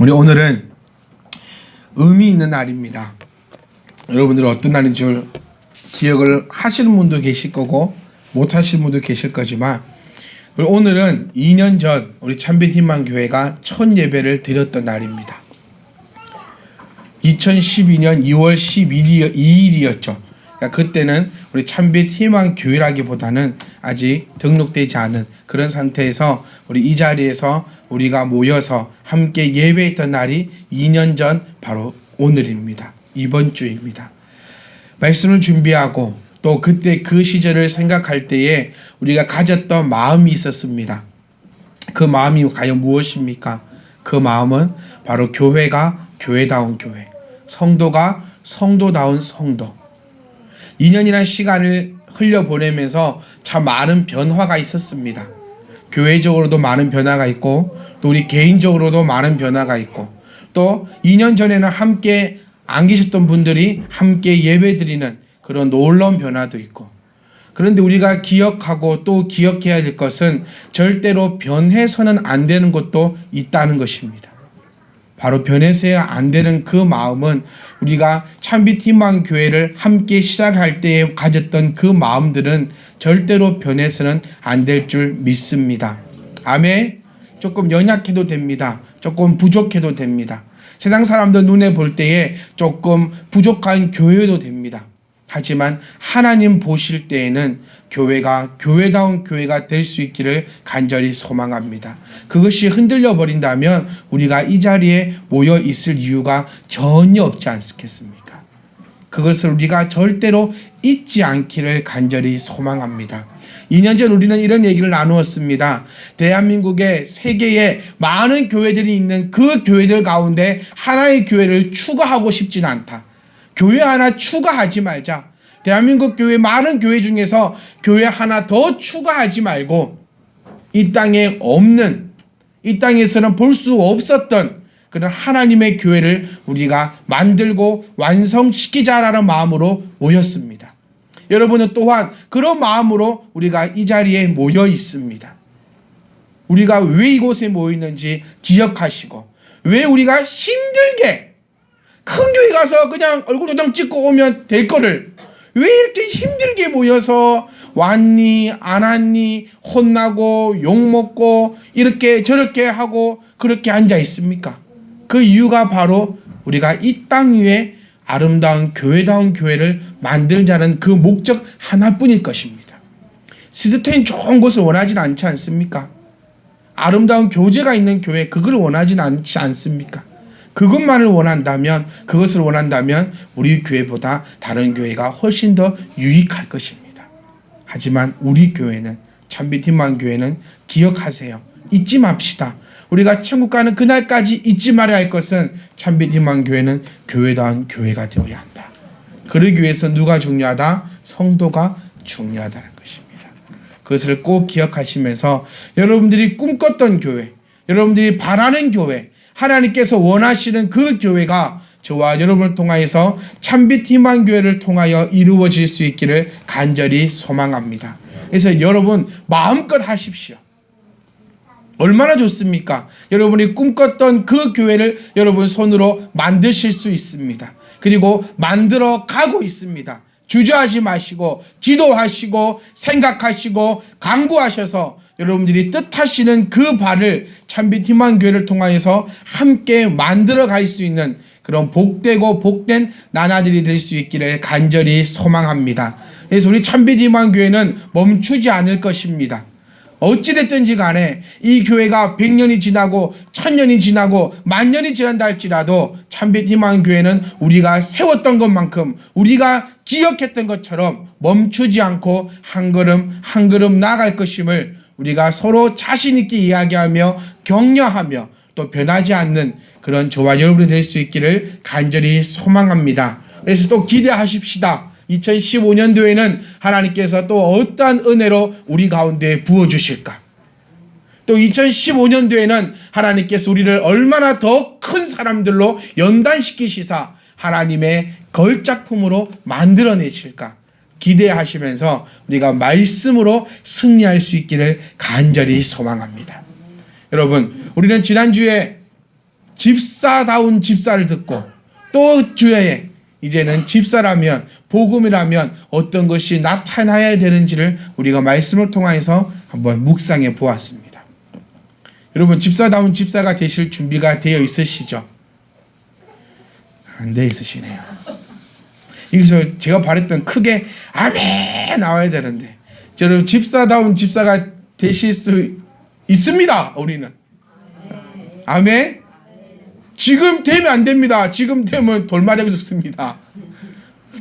우리 오늘은 의미 있는 날입니다. 여러분들 어떤 날인 줄 기억을 하시는 분도 계실 거고 못 하시는 분도 계실 거지만, 오늘은 2년 전 우리 참빛희망교회가 첫 예배를 드렸던 날입니다. 2012년 2월 12일이었죠. 그때는 우리 참빛희망교회라기보다는 아직 등록되지 않은 그런 상태에서 우리 이 자리에서 우리가 모여서 함께 예배했던 날이 2년 전 바로 오늘입니다. 이번 주입니다. 말씀을 준비하고 또 그때 그 시절을 생각할 때에 우리가 가졌던 마음이 있었습니다. 그 마음이 과연 무엇입니까? 그 마음은 바로 교회가 교회다운 교회, 성도가 성도다운 성도. 2년이라는 시간을 흘려보내면서 참 많은 변화가 있었습니다. 교회적으로도 많은 변화가 있고 또 우리 개인적으로도 많은 변화가 있고, 또 2년 전에는 함께 안 계셨던 분들이 함께 예배드리는 그런 놀라운 변화도 있고, 그런데 우리가 기억하고 또 기억해야 될 것은 절대로 변해서는 안 되는 것도 있다는 것입니다. 바로 변해서야 안 되는 그 마음은 우리가 참빛희망교회를 함께 시작할 때에 가졌던 그 마음들은 절대로 변해서는 안 될 줄 믿습니다. 아멘. 조금 연약해도 됩니다. 조금 부족해도 됩니다. 세상 사람들 눈에 볼 때에 조금 부족한 교회도 됩니다. 하지만 하나님 보실 때에는 교회가 교회다운 교회가 될 수 있기를 간절히 소망합니다. 그것이 흔들려 버린다면 우리가 이 자리에 모여 있을 이유가 전혀 없지 않겠습니까? 그것을 우리가 절대로 잊지 않기를 간절히 소망합니다. 2년 전 우리는 이런 얘기를 나누었습니다. 대한민국의 세계에 많은 교회들이 있는 그 교회들 가운데 하나의 교회를 추가하고 싶지는 않다. 교회 하나 추가하지 말자. 대한민국 교회 많은 교회 중에서 교회 하나 더 추가하지 말고 이 땅에 없는, 이 땅에서는 볼 수 없었던 그런 하나님의 교회를 우리가 만들고 완성시키자라는 마음으로 모였습니다. 여러분은 또한 그런 마음으로 우리가 이 자리에 모여 있습니다. 우리가 왜 이곳에 모여 있는지 기억하시고, 왜 우리가 힘들게 큰 교회 가서 그냥 얼굴 도장 찍고 오면 될 거를 왜 이렇게 힘들게 모여서 왔니 안 왔니 혼나고 욕먹고 이렇게 저렇게 하고 그렇게 앉아 있습니까? 그 이유가 바로 우리가 이 땅 위에 아름다운 교회다운 교회를 만들자는 그 목적 하나뿐일 것입니다. 시스템 좋은 곳을 원하진 않지 않습니까? 아름다운 교제가 있는 교회, 그걸 원하진 않지 않습니까? 그것만을 원한다면, 그것을 원한다면 우리 교회보다 다른 교회가 훨씬 더 유익할 것입니다. 하지만 우리 교회는, 참빛희망교회는 기억하세요. 잊지 맙시다. 우리가 천국 가는 그날까지 잊지 말아야 할 것은 참빛희망교회는 교회다운 교회가 되어야 한다. 그러기 위해서 누가 중요하다? 성도가 중요하다는 것입니다. 그것을 꼭 기억하시면서 여러분들이 꿈꿨던 교회, 여러분들이 바라는 교회, 하나님께서 원하시는 그 교회가 저와 여러분을 통하여서 참빛희망교회를 통하여 이루어질 수 있기를 간절히 소망합니다. 그래서 여러분 마음껏 하십시오. 얼마나 좋습니까? 여러분이 꿈꿨던 그 교회를 여러분 손으로 만드실 수 있습니다. 그리고 만들어 가고 있습니다. 주저하지 마시고 기도하시고 생각하시고 간구하셔서 여러분들이 뜻하시는 그 바를 참빛희망교회를 통하여서 함께 만들어 갈 수 있는 그런 복되고 복된 나날들이 될 수 있기를 간절히 소망합니다. 그래서 우리 참빛희망교회는 멈추지 않을 것입니다. 어찌됐든지 간에 이 교회가 100년이 지나고 1000년이 지나고 만년이 지난다 할지라도 참빛희망교회는 우리가 세웠던 것만큼 우리가 기억했던 것처럼 멈추지 않고 한 걸음 한 걸음 나아갈 것임을 우리가 서로 자신 있게 이야기하며 격려하며 또 변하지 않는 그런 저와 여러분이 될 수 있기를 간절히 소망합니다. 그래서 또 기대하십시다. 2015년도에는 하나님께서 또 어떠한 은혜로 우리 가운데 부어주실까? 또 2015년도에는 하나님께서 우리를 얼마나 더 큰 사람들로 연단시키시사 하나님의 걸작품으로 만들어내실까? 기대하시면서 우리가 말씀으로 승리할 수 있기를 간절히 소망합니다. 여러분, 우리는 지난주에 집사다운 집사를 듣고 또 주야에 이제는 집사라면 복음이라면 어떤 것이 나타나야 되는지를 우리가 말씀을 통해서 한번 묵상해 보았습니다. 여러분 집사다운 집사가 되실 준비가 되어 있으시죠? 안 되어 있으시네요. 여기서 제가 바랬던 크게 아멘 나와야 되는데 여러분 집사다운 집사가 되실 수 있습니다. 우리는 아멘. 지금 되면 안 됩니다. 지금 되면 돌맞아 죽습니다.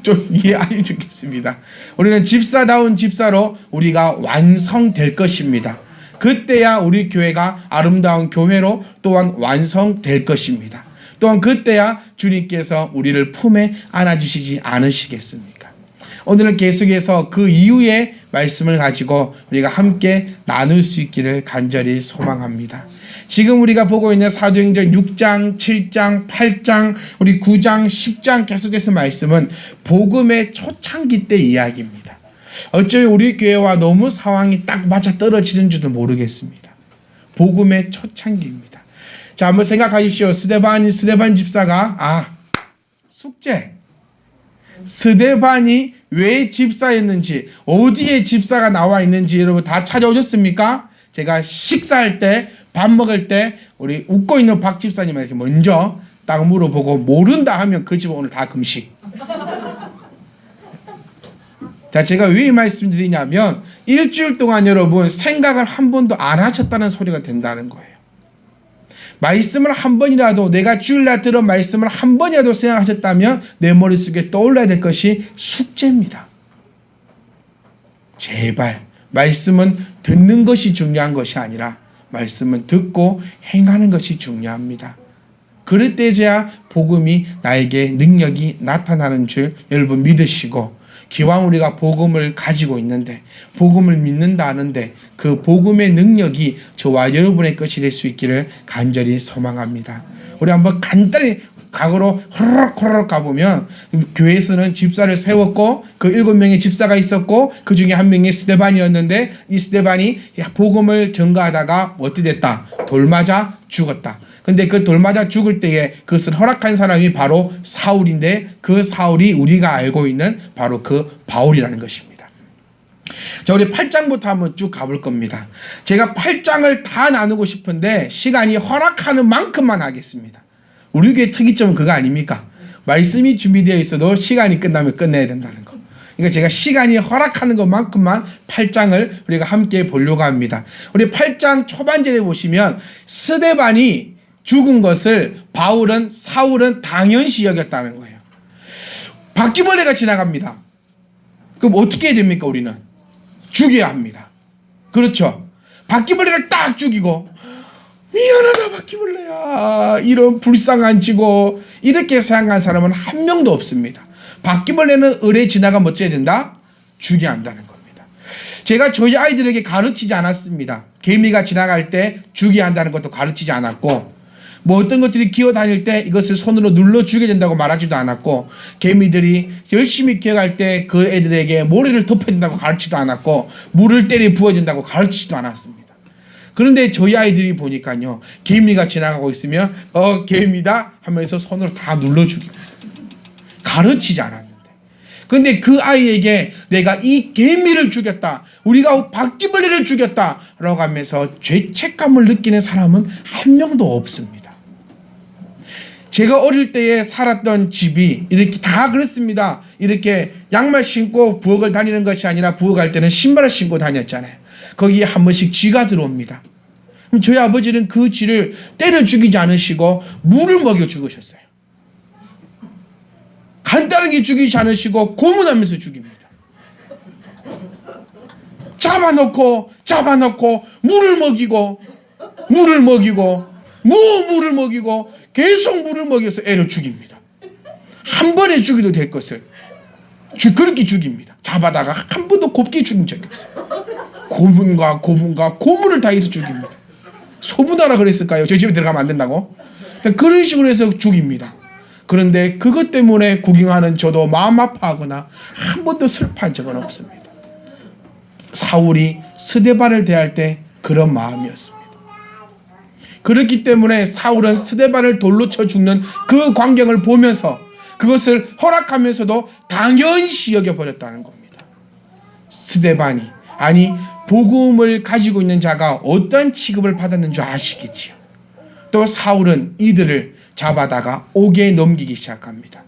좀 이해하여 주겠습니다. 우리는 집사다운 집사로 우리가 완성될 것입니다. 그때야 우리 교회가 아름다운 교회로 또한 완성될 것입니다. 또한 그때야 주님께서 우리를 품에 안아주시지 않으시겠습니까? 오늘은 계속해서 그 이후의 말씀을 가지고 우리가 함께 나눌 수 있기를 간절히 소망합니다. 지금 우리가 보고 있는 사도행전 6장, 7장, 8장, 우리 9장, 10장 계속해서 말씀은 복음의 초창기 때 이야기입니다. 어쩌면 우리 교회와 너무 상황이 딱 맞아 떨어지는 줄도 모르겠습니다. 복음의 초창기입니다. 자, 한번 생각하십시오. 스데반 집사가 숙제. 스데반이 왜 집사였는지, 어디에 집사가 나와 있는지 여러분 다 찾아오셨습니까? 제가 식사할 때, 밥 먹을 때 우리 웃고 있는 박 집사님에게 먼저 딱 물어보고 모른다 하면 그 집은 오늘 다 금식. 자, 제가 왜 이 말씀드리냐면 일주일 동안 여러분 생각을 한 번도 안 하셨다는 소리가 된다는 거예요. 말씀을 한 번이라도 내가 주일날 들은 말씀을 한 번이라도 생각하셨다면 내 머릿속에 떠올라야 될 것이 숙제입니다. 제발 말씀은 듣는 것이 중요한 것이 아니라 말씀은 듣고 행하는 것이 중요합니다. 그럴 때에야 복음이 나에게 능력이 나타나는 줄 여러분 믿으시고 기왕 우리가 복음을 가지고 있는데 복음을 믿는다 하는데 그 복음의 능력이 저와 여러분의 것이 될 수 있기를 간절히 소망합니다. 우리 한번 간단히 과거로 호로록 가보면 교회에서는 집사를 세웠고 그 7명의 집사가 있었고 그 중에 한 명이 스데반이었는데 이 스데반이 복음을 전가하다가 어떻게 됐다? 돌맞아 죽었다. 근데 그 돌맞아 죽을 때에 그것을 허락한 사람이 바로 사울인데 그 사울이 우리가 알고 있는 바로 그 바울이라는 것입니다. 자, 우리 8장부터 한번 쭉 가볼 겁니다. 제가 8장을 다 나누고 싶은데 시간이 허락하는 만큼만 하겠습니다. 우리 교회 특이점은 그거 아닙니까? 말씀이 준비되어 있어도 시간이 끝나면 끝내야 된다는 거. 그러니까 제가 시간이 허락하는 것만큼만 8장을 우리가 함께 보려고 합니다. 우리 8장 초반절에 보시면 스데반이 죽은 것을 사울은 당연시 여겼다는 거예요. 바퀴벌레가 지나갑니다. 그럼 어떻게 해야 됩니까? 우리는 죽여야 합니다. 그렇죠? 바퀴벌레를 딱 죽이고 미안하다 바퀴벌레야 이런 불쌍한 지고 이렇게 생각한 사람은 한 명도 없습니다. 바퀴벌레는 을에 지나가면 어찌해야 된다? 죽여야 한다는 겁니다. 제가 저희 아이들에게 가르치지 않았습니다. 개미가 지나갈 때 죽여야 한다는 것도 가르치지 않았고 뭐 어떤 것들이 기어다닐 때 이것을 손으로 눌러 죽여야 된다고 말하지도 않았고 개미들이 열심히 기어갈 때 그 애들에게 모래를 덮어야 된다고 가르치지도 않았고 물을 때려 부어야 된다고 가르치지도 않았습니다. 그런데 저희 아이들이 보니까요 개미가 지나가고 있으면 개미다 하면서 손으로 다 눌러 죽이고 있어요. 가르치지 않았는데 근데 그 아이에게 내가 이 개미를 죽였다 우리가 바퀴벌레를 죽였다 라고 하면서 죄책감을 느끼는 사람은 한 명도 없습니다. 제가 어릴 때에 살았던 집이 이렇게 다 그렇습니다. 이렇게 양말 신고 부엌을 다니는 것이 아니라 부엌 갈 때는 신발을 신고 다녔잖아요. 거기에 한 번씩 쥐가 들어옵니다. 그럼 저희 아버지는 그 쥐를 때려 죽이지 않으시고 물을 먹여 죽으셨어요. 간단하게 죽이지 않으시고 고문하면서 죽입니다. 잡아놓고 물을 먹이고 물을 먹이고 계속 물을 먹여서 애를 죽입니다. 한 번에 죽여도 될 것을 그렇게 죽입니다. 잡아다가 한 번도 곱게 죽인 적이 없어요. 고문과 고문을 다해서 죽입니다. 소문하라 그랬을까요? 저희 집에 들어가면 안 된다고? 그런 식으로 해서 죽입니다. 그런데 그것 때문에 구경하는 저도 마음 아파하거나 한 번도 슬퍼한 적은 없습니다. 사울이 스데반을 대할 때 그런 마음이었습니다. 그렇기 때문에 사울은 스데반을 돌로 쳐 죽는 그 광경을 보면서 그것을 허락하면서도 당연시 여겨버렸다는 겁니다. 스데반이, 아니 복음을 가지고 있는 자가 어떤 취급을 받았는 줄 아시겠지요. 또 사울은 이들을 잡아다가 옥에 넘기기 시작합니다.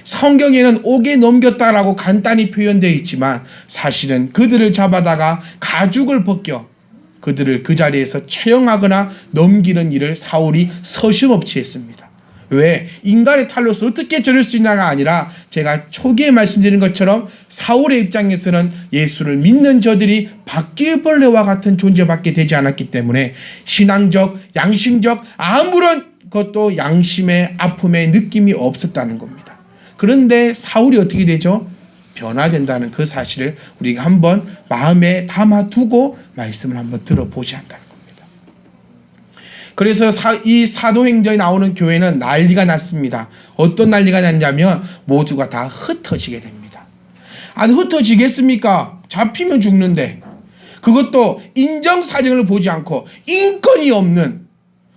성경에는 옥에 넘겼다라고 간단히 표현되어 있지만 사실은 그들을 잡아다가 가죽을 벗겨 그들을 그 자리에서 처형하거나 넘기는 일을 사울이 서슴없이 했습니다. 왜? 인간의 탈로서 어떻게 저럴 수 있나가 아니라 제가 초기에 말씀드린 것처럼 사울의 입장에서는 예수를 믿는 저들이 바퀴벌레와 같은 존재밖에 되지 않았기 때문에 신앙적, 양심적 아무런 것도 양심의 아픔의 느낌이 없었다는 겁니다. 그런데 사울이 어떻게 되죠? 변화된다는 그 사실을 우리가 한번 마음에 담아두고 말씀을 한번 들어보셔야 한다는 겁니다. 그래서 이 사도행전에 나오는 교회는 난리가 났습니다. 어떤 난리가 났냐면 모두가 다 흩어지게 됩니다. 안 흩어지겠습니까? 잡히면 죽는데, 그것도 인정사정을 보지 않고 인권이 없는,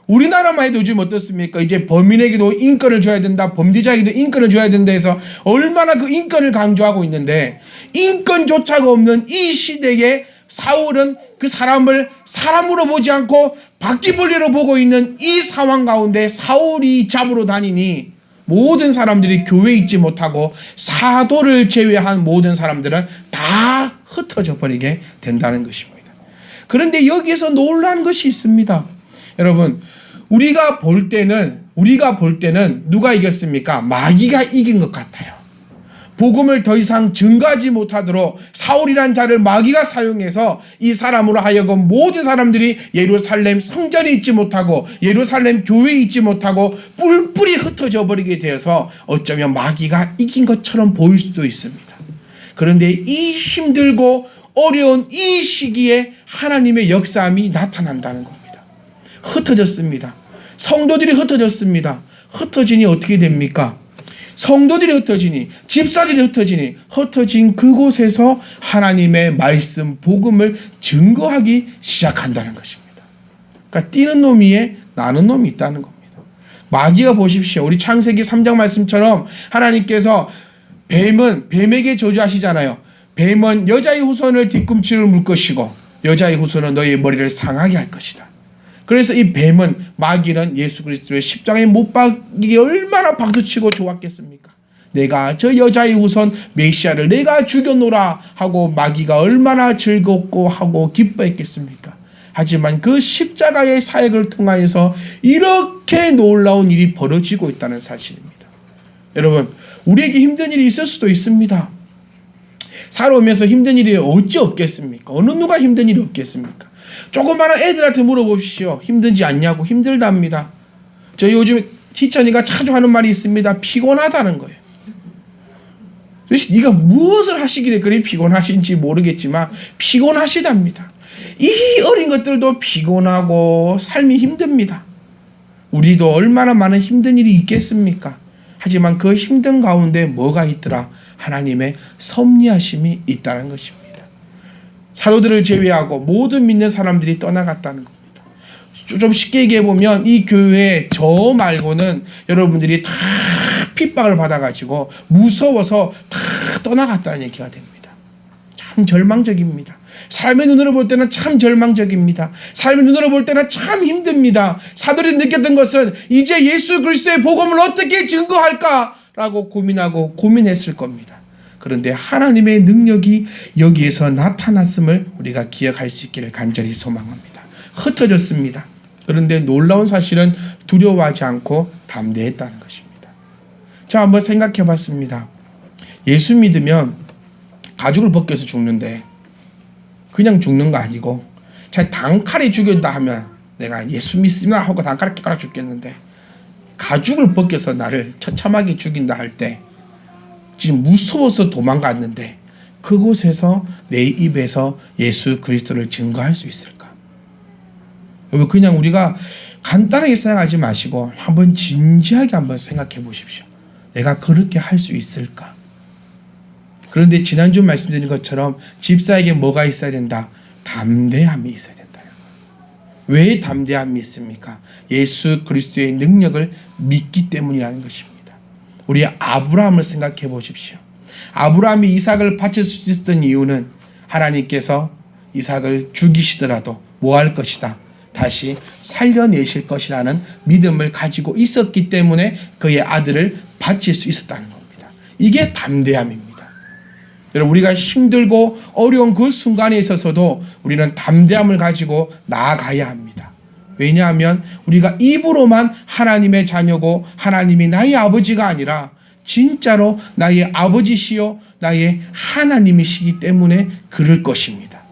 우리나라만 해도 요즘 어떻습니까? 이제 범인에게도 인권을 줘야 된다, 범죄자에게도 인권을 줘야 된다 해서 얼마나 그 인권을 강조하고 있는데, 인권조차가 없는 이 시대에 사울은 그 사람을 사람으로 보지 않고 바퀴벌레로 보고 있는 이 상황 가운데 사울이 잡으러 다니니 모든 사람들이 교회에 있지 못하고 사도를 제외한 모든 사람들은 다 흩어져 버리게 된다는 것입니다. 그런데 여기에서 놀라운 것이 있습니다. 여러분, 우리가 볼 때는 누가 이겼습니까? 마귀가 이긴 것 같아요. 복음을 더 이상 증거하지 못하도록 사울이란 자를 마귀가 사용해서 이 사람으로 하여금 모든 사람들이 예루살렘 성전에 있지 못하고 예루살렘 교회에 있지 못하고 뿔뿔이 흩어져 버리게 되어서 어쩌면 마귀가 이긴 것처럼 보일 수도 있습니다. 그런데 이 힘들고 어려운 이 시기에 하나님의 역사함이 나타난다는 겁니다. 흩어졌습니다. 성도들이 흩어졌습니다. 흩어지니 어떻게 됩니까? 성도들이 흩어지니, 집사들이 흩어지니, 흩어진 그곳에서 하나님의 말씀, 복음을 증거하기 시작한다는 것입니다. 그러니까 뛰는 놈 위에 나는 놈이 있다는 겁니다. 마귀가 보십시오. 우리 창세기 3장 말씀처럼 하나님께서 뱀에게 저주하시잖아요. 뱀은 여자의 후손을 뒤꿈치를 물 것이고 여자의 후손은 너의 머리를 상하게 할 것이다. 그래서 이 뱀은, 마귀는 예수 그리스도의 십자가에 못 박기에 얼마나 박수치고 좋았겠습니까? 내가 저 여자의 후손 메시아를 내가 죽여놓으라 하고 마귀가 얼마나 즐겁고 하고 기뻐했겠습니까? 하지만 그 십자가의 사역을 통하여서 이렇게 놀라운 일이 벌어지고 있다는 사실입니다. 여러분, 우리에게 힘든 일이 있을 수도 있습니다. 살아오면서 힘든 일이 어찌 없겠습니까? 어느 누가 힘든 일이 없겠습니까? 조그마한 애들한테 물어보십시오. 힘든지 않냐고. 힘들답니다. 저 요즘 희찬이가 자주 하는 말이 있습니다. 피곤하다는 거예요. 그래서 네가 무엇을 하시길래 그리 피곤하신지 모르겠지만 피곤하시답니다. 이 어린 것들도 피곤하고 삶이 힘듭니다. 우리도 얼마나 많은 힘든 일이 있겠습니까? 하지만 그 힘든 가운데 뭐가 있더라? 하나님의 섭리하심이 있다는 것입니다. 사도들을 제외하고 모든 믿는 사람들이 떠나갔다는 겁니다. 좀 쉽게 얘기해보면 이 교회에 저 말고는 여러분들이 다 핍박을 받아가지고 무서워서 다 떠나갔다는 얘기가 됩니다. 참 절망적입니다. 삶의 눈으로 볼 때는 참 절망적입니다. 삶의 눈으로 볼 때는 참 힘듭니다. 사도들이 느꼈던 것은 이제 예수 그리스도의 복음을 어떻게 증거할까라고 고민하고 고민했을 겁니다. 그런데 하나님의 능력이 여기에서 나타났음을 우리가 기억할 수 있기를 간절히 소망합니다. 흩어졌습니다. 그런데 놀라운 사실은 두려워하지 않고 담대했다는 것입니다. 자, 한번 생각해 봤습니다. 예수 믿으면 가죽을 벗겨서 죽는데 그냥 죽는 거 아니고, 자, 단칼에 죽였다 하면 내가 예수 믿습니다 하고 단칼에 깨달아 죽겠는데, 가죽을 벗겨서 나를 처참하게 죽인다 할 때 지금 무서워서 도망갔는데 그곳에서 내 입에서 예수 그리스도를 증거할 수 있을까? 여러분, 그냥 우리가 간단하게 생각하지 마시고 한번 진지하게 한번 생각해 보십시오. 내가 그렇게 할 수 있을까? 그런데 지난주 말씀드린 것처럼 집사에게 뭐가 있어야 된다? 담대함이 있어야 된다. 왜 담대함이 있습니까? 예수 그리스도의 능력을 믿기 때문이라는 것입니다. 우리 아브라함을 생각해 보십시오. 아브라함이 이삭을 바칠 수 있었던 이유는 하나님께서 이삭을 죽이시더라도 뭐 할 것이다? 다시 살려내실 것이라는 믿음을 가지고 있었기 때문에 그의 아들을 바칠 수 있었다는 겁니다. 이게 담대함입니다. 여러분, 우리가 힘들고 어려운 그 순간에 있어서도 우리는 담대함을 가지고 나아가야 합니다. 왜냐하면 우리가 입으로만 하나님의 자녀고 하나님이 나의 아버지가 아니라 진짜로 나의 아버지시요 나의 하나님이시기 때문에 그럴 것입니다.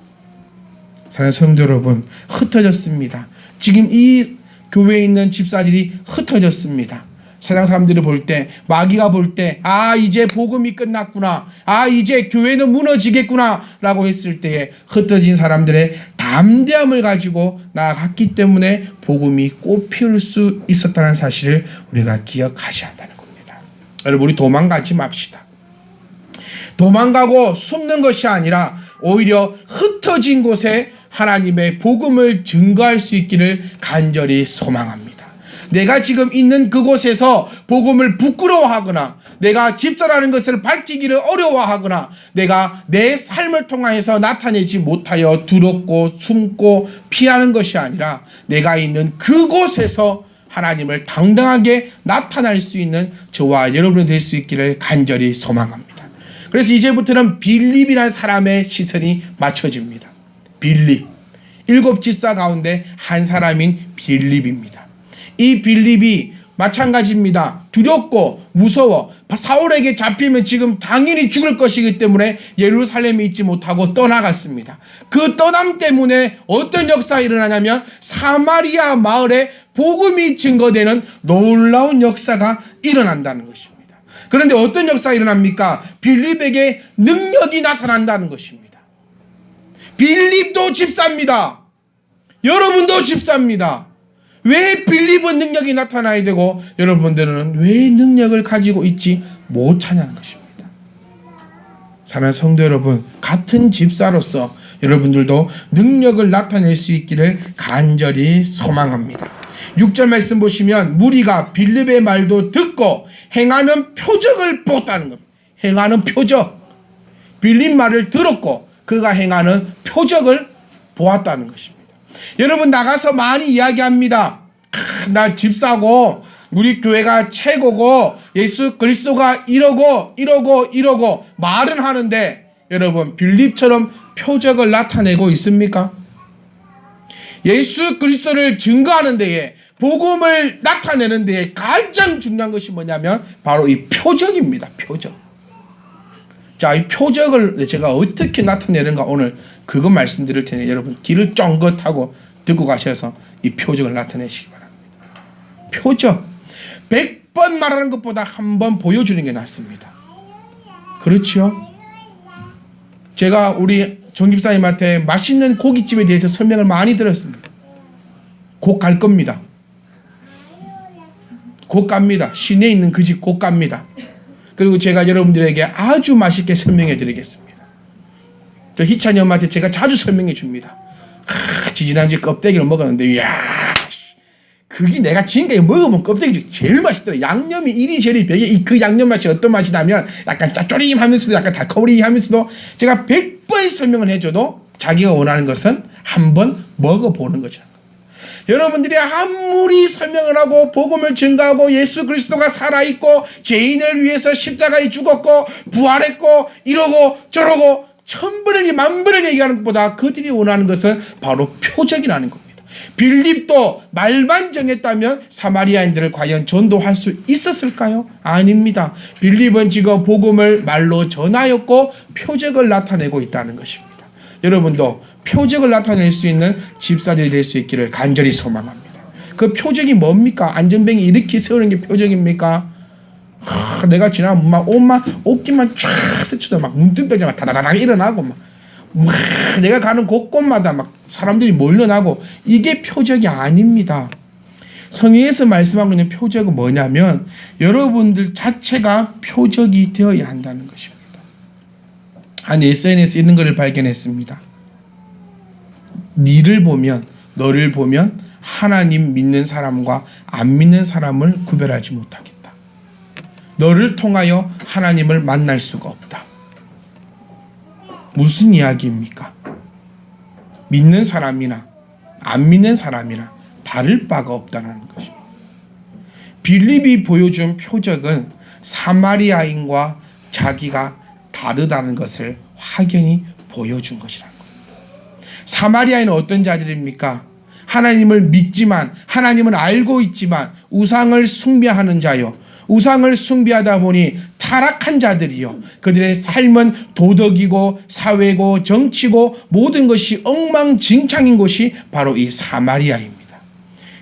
사랑하는 성도 여러분, 흩어졌습니다. 지금 이 교회에 있는 집사들이 흩어졌습니다. 세상 사람들이 볼 때, 마귀가 볼 때, 이제 복음이 끝났구나, 이제 교회는 무너지겠구나 라고 했을 때에 흩어진 사람들의 담대함을 가지고 나아갔기 때문에 복음이 꽃피울 수 있었다는 사실을 우리가 기억하셔야 한다는 겁니다. 여러분, 우리 도망가지 맙시다. 도망가고 숨는 것이 아니라 오히려 흩어진 곳에 하나님의 복음을 증거할 수 있기를 간절히 소망합니다. 내가 지금 있는 그곳에서 복음을 부끄러워하거나 내가 집사라는 것을 밝히기를 어려워하거나 내가 내 삶을 통해서 나타내지 못하여 두렵고 숨고 피하는 것이 아니라 내가 있는 그곳에서 하나님을 당당하게 나타날 수 있는 저와 여러분이 될 수 있기를 간절히 소망합니다. 그래서 이제부터는 빌립이라는 사람의 시선이 맞춰집니다. 빌립, 7 집사 가운데 한 사람인 빌립입니다. 이 빌립이 마찬가지입니다. 두렵고 무서워 사울에게 잡히면 지금 당연히 죽을 것이기 때문에 예루살렘에 있지 못하고 떠나갔습니다. 그 떠남 때문에 어떤 역사가 일어나냐면 사마리아 마을에 복음이 증거되는 놀라운 역사가 일어난다는 것입니다. 그런데 어떤 역사가 일어납니까? 빌립에게 능력이 나타난다는 것입니다. 빌립도 집사입니다. 여러분도 집사입니다. 왜 빌립은 능력이 나타나야 되고 여러분들은 왜 능력을 가지고 있지 못하냐는 것입니다. 사랑하는 성도 여러분, 같은 집사로서 여러분들도 능력을 나타낼 수 있기를 간절히 소망합니다. 6절 말씀 보시면 무리가 빌립의 말도 듣고 행하는 표적을 보았다는 겁니다. 행하는 표적. 빌립 말을 들었고 그가 행하는 표적을 보았다는 것입니다. 여러분, 나가서 많이 이야기합니다. 나 집사고 우리 교회가 최고고 예수 그리스도가 이러고 말은 하는데 여러분, 빌립처럼 표적을 나타내고 있습니까? 예수 그리스도를 증거하는 데에 복음을 나타내는 데에 가장 중요한 것이 뭐냐면 바로 이 표적입니다. 표적. 자, 이 표적을 제가 어떻게 나타내는가 오늘 그거 말씀드릴 테니 여러분 귀를 쫑긋하고 듣고 가셔서 이 표적을 나타내시기 바랍니다. 표적. 100번 말하는 것보다 한 번 보여주는 게 낫습니다. 그렇죠? 제가 우리 정집사님한테 맛있는 고깃집에 대해서 설명을 많이 들었습니다. 곧 갈 겁니다. 곧 갑니다. 시내에 있는 그 집 곧 갑니다. 그리고 제가 여러분들에게 아주 맛있게 설명해 드리겠습니다. 저 희찬이 엄마한테 제가 자주 설명해 줍니다. 지지난주에 껍데기를 먹었는데 이야, 그게 내가 지금까지 먹어본 껍데기 중에 제일 맛있더라. 양념이 이리저리 벽에 그 양념 맛이 어떤 맛이냐면 약간 짭조림하면서도 약간 달콤하면서도 제가 100번 설명을 해줘도 자기가 원하는 것은 한번 먹어보는 거죠. 여러분들이 아무리 설명을 하고 복음을 증거하고 예수 그리스도가 살아있고 죄인을 위해서 십자가에 죽었고 부활했고 이러고 저러고 천번을 만번을 얘기하는 것보다 그들이 원하는 것은 바로 표적이라는 겁니다. 빌립도 말만 정했다면 사마리아인들을 과연 전도할 수 있었을까요? 아닙니다. 빌립은 지금 복음을 말로 전하였고 표적을 나타내고 있다는 것입니다. 여러분도 표적을 나타낼 수 있는 집사들이 될 수 있기를 간절히 소망합니다. 그 표적이 뭡니까? 안전뱅이 이렇게 세우는 게 표적입니까? 내가 지나면 막 옷깃만 쫙 스쳐도 막 문득벽이 막 다다다닥 일어나고 막 내가 가는 곳곳마다 막 사람들이 몰려나고 이게 표적이 아닙니다. 성경에서 말씀하고 있는 표적은 뭐냐면 여러분들 자체가 표적이 되어야 한다는 것입니다. 한 SNS에 있는 것을 발견했습니다. 니를 보면 너를 보면 하나님 믿는 사람과 안 믿는 사람을 구별하지 못하겠다. 너를 통하여 하나님을 만날 수가 없다. 무슨 이야기입니까? 믿는 사람이나 안 믿는 사람이나 다를 바가 없다는 것입니다. 빌립이 보여준 표적은 사마리아인과 자기가 다르다는 것을 확연히 보여준 것이라는 거예요. 사마리아인은 어떤 자들입니까? 하나님을 믿지만, 하나님은 알고 있지만 우상을 숭배하는 자요, 우상을 숭배하다 보니 타락한 자들이요, 그들의 삶은 도덕이고 사회고 정치고 모든 것이 엉망진창인 곳이 바로 이 사마리아입니다.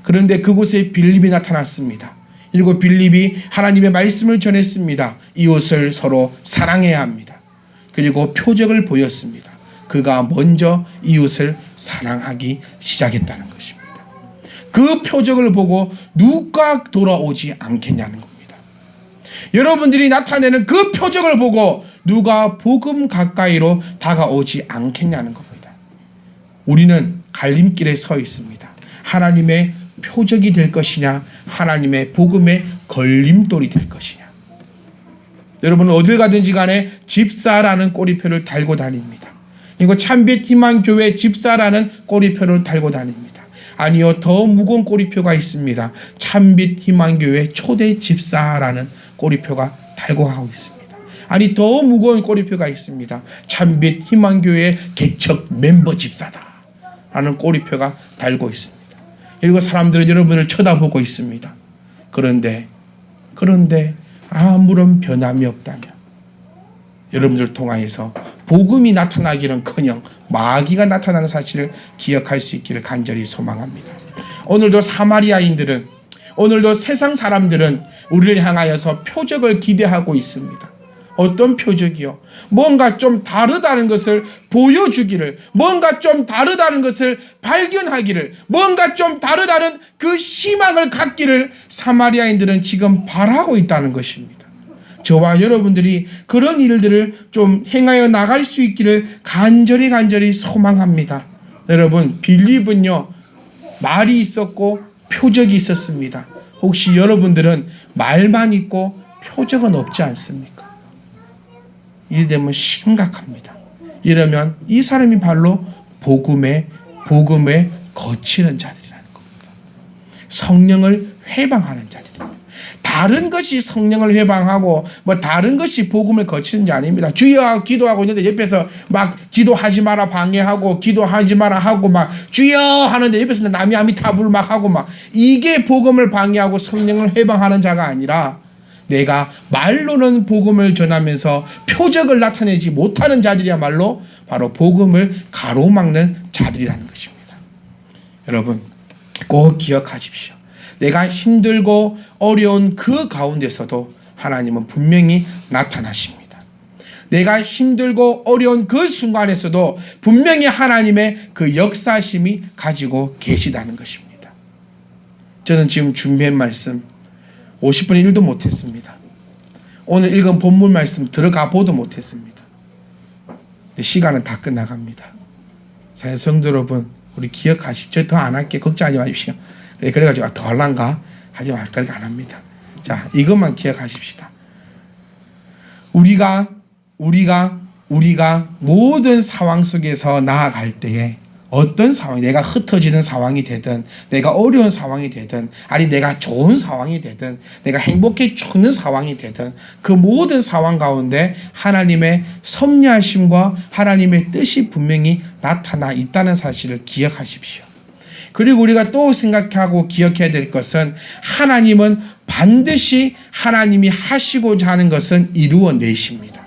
그런데 그곳에 빌립이 나타났습니다. 그리고 빌립이 하나님의 말씀을 전했습니다. 이웃을 서로 사랑해야 합니다. 그리고 표적을 보였습니다. 그가 먼저 이웃을 사랑하기 시작했다는 것입니다. 그 표적을 보고 누가 돌아오지 않겠냐는 겁니다. 여러분들이 나타내는 그 표적을 보고 누가 복음 가까이로 다가오지 않겠냐는 겁니다. 우리는 갈림길에 서 있습니다. 하나님의 표적이 될 것이냐, 하나님의 복음의 걸림돌이 될 것이냐. 여러분은 어딜 가든지 간에 집사라는 꼬리표를 달고 다닙니다. 그리고 참빛 희망교회 집사라는 꼬리표를 달고 다닙니다. 아니요, 더 무거운 꼬리표가 있습니다. 참빛 희망교회 초대 집사라는 꼬리표가 달고 가고 있습니다. 아니, 더 무거운 꼬리표가 있습니다. 참빛 희망교회 개척 멤버 집사다 라는 꼬리표가 달고 있습니다. 그리고 사람들은 여러분을 쳐다보고 있습니다. 그런데 아무런 변함이 없다면 여러분들 통하여서 복음이 나타나기는커녕 마귀가 나타나는 사실을 기억할 수 있기를 간절히 소망합니다. 오늘도 사마리아인들은, 오늘도 세상 사람들은 우리를 향하여서 표적을 기대하고 있습니다. 어떤 표적이요? 뭔가 좀 다르다는 것을 보여주기를, 뭔가 좀 다르다는 것을 발견하기를, 뭔가 좀 다르다는 그 희망을 갖기를 사마리아인들은 지금 바라고 있다는 것입니다. 저와 여러분들이 그런 일들을 좀 행하여 나갈 수 있기를 간절히 소망합니다. 여러분, 빌립은요, 말이 있었고 표적이 있었습니다. 혹시 여러분들은 말만 있고 표적은 없지 않습니까? 이래 되면 심각합니다. 이러면 이 사람이 바로 복음에 거치는 자들이라는 겁니다. 성령을 회방하는 자들입니다. 다른 것이 성령을 회방하고 뭐 다른 것이 복음을 거치는 게 아닙니다. 주여 기도하고 있는데 옆에서 막 기도하지 마라 방해하고 기도하지 마라 하고 막 주여 하는데 옆에서 남이 아미타불 막 하고 막, 이게 복음을 방해하고 성령을 회방하는 자가 아니라 내가 말로는 복음을 전하면서 표적을 나타내지 못하는 자들이야말로 바로 복음을 가로막는 자들이라는 것입니다. 여러분, 꼭 기억하십시오. 내가 힘들고 어려운 그 가운데서도 하나님은 분명히 나타나십니다. 내가 힘들고 어려운 그 순간에서도 분명히 하나님의 그 역사심이 가지고 계시다는 것입니다. 저는 지금 준비한 말씀 50분의 1도 못했습니다. 오늘 읽은 본문 말씀 들어가 보도 못했습니다. 시간은 다 끝나갑니다. 성도 여러분, 우리 기억하십시오. 더 안 할게. 걱정하지 마십시오. 그래가지고 더 할란가? 하지 말까? 안 합니다. 자, 이것만 기억하십시다. 우리가 모든 상황 속에서 나아갈 때에 어떤 상황, 내가 흩어지는 상황이 되든, 내가 어려운 상황이 되든, 아니 내가 좋은 상황이 되든, 내가 행복해 죽는 상황이 되든, 그 모든 상황 가운데 하나님의 섭리하심과 하나님의 뜻이 분명히 나타나 있다는 사실을 기억하십시오. 그리고 우리가 또 생각하고 기억해야 될 것은, 하나님은 반드시 하나님이 하시고자 하는 것은 이루어내십니다.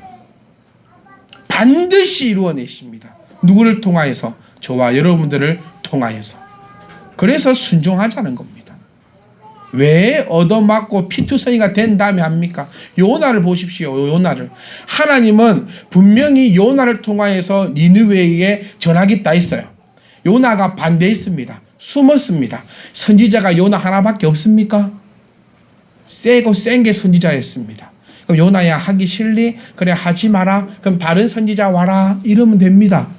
반드시 이루어내십니다. 누구를 통하여서? 저와 여러분들을 통하여서. 그래서 순종하자는 겁니다. 왜 얻어맞고 피투성이가 된 다음에 합니까? 요나를 보십시오. 요나를. 하나님은 분명히 요나를 통하여서 니느웨에게 전하겠다 했어요. 요나가 반대했습니다. 숨었습니다. 선지자가 요나 하나밖에 없습니까? 세고 센 게 선지자였습니다. 그럼 요나야 하기 싫니? 그래 하지 마라. 그럼 다른 선지자 와라. 이러면 됩니다.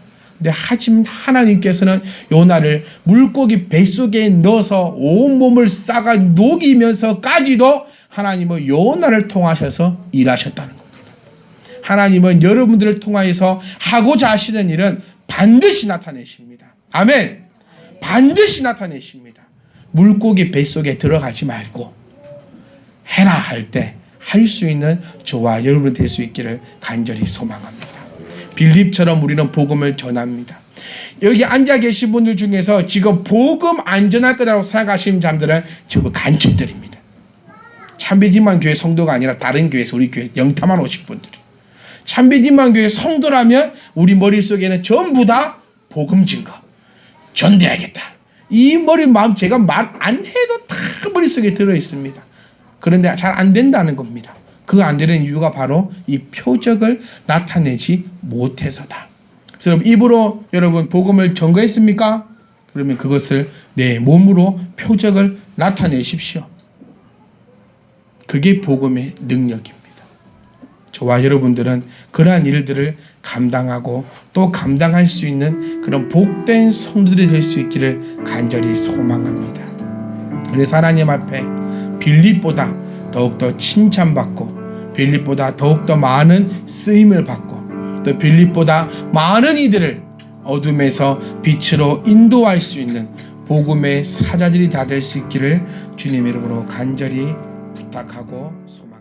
근데 하지만 하나님께서는 요나를 물고기 뱃속에 넣어서 온몸을 싸가 녹이면서까지도 하나님은 요나를 통하셔서 일하셨다는 겁니다. 하나님은 여러분들을 통하여서 하고자 하시는 일은 반드시 나타내십니다. 아멘. 반드시 나타내십니다. 물고기 뱃속에 들어가지 말고 해라 할 때 할 수 있는 저와 여러분 될 수 있기를 간절히 소망합니다. 빌립처럼 우리는 복음을 전합니다. 여기 앉아 계신 분들 중에서 지금 복음 안 전할 거라고 생각하시는 사람들은 전부 간첩들입니다. 참배진만 교회 성도가 아니라 다른 교회에서 우리 교회 영탐만 오신 분들이, 참배진만 교회 성도라면 우리 머릿속에는 전부 다 복음 증거 전돼야겠다, 이 머리 마음 제가 말 안 해도 다 머릿속에 들어있습니다. 그런데 잘 안 된다는 겁니다. 그 안 되는 이유가 바로 이 표적을 나타내지 못해서다. 그래서 입으로 여러분 복음을 전거했습니까? 그러면 그것을 내 몸으로 표적을 나타내십시오. 그게 복음의 능력입니다. 저와 여러분들은 그러한 일들을 감당하고 또 감당할 수 있는 그런 복된 성도들이 될 수 있기를 간절히 소망합니다. 그래서 하나님 앞에 빌립보다 더욱더 칭찬받고, 빌립보다 더욱더 많은 쓰임을 받고, 또 빌립보다 많은 이들을 어둠에서 빛으로 인도할 수 있는 복음의 사자들이 다 될 수 있기를 주님 이름으로 간절히 부탁하고 소망합니다.